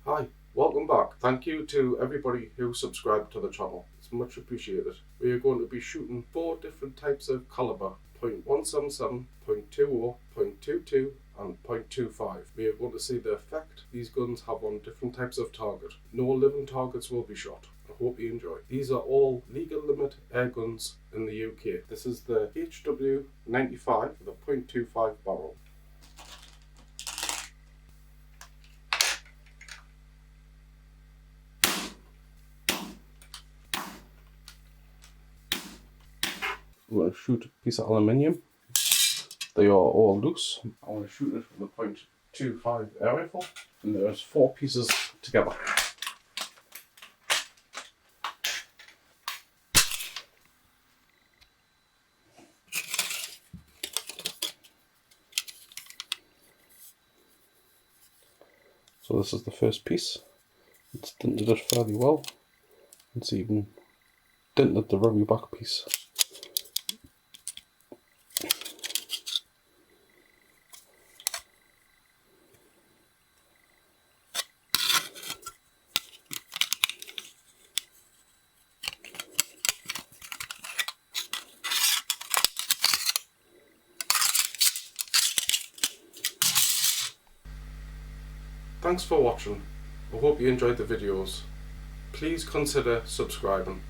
Hi, welcome back. Thank you to everybody who subscribed to the channel. It's much appreciated. We are going to be shooting 4 different types of calibre: .177, .20, .22 and .25. We are going to see the effect these guns have on different types of target. No living targets will be shot. I hope you enjoy. These are all legal limit air guns in the UK. This is the HW95 with a .25 barrel. I'm going to shoot a piece of aluminium. They are all loose. I want to shoot it with a .25 air rifle, and there's 4 pieces together. So this is the first piece. It's dinted it fairly well. It's even dinted the very back piece. Thanks for watching. I hope you enjoyed the videos. Please consider subscribing.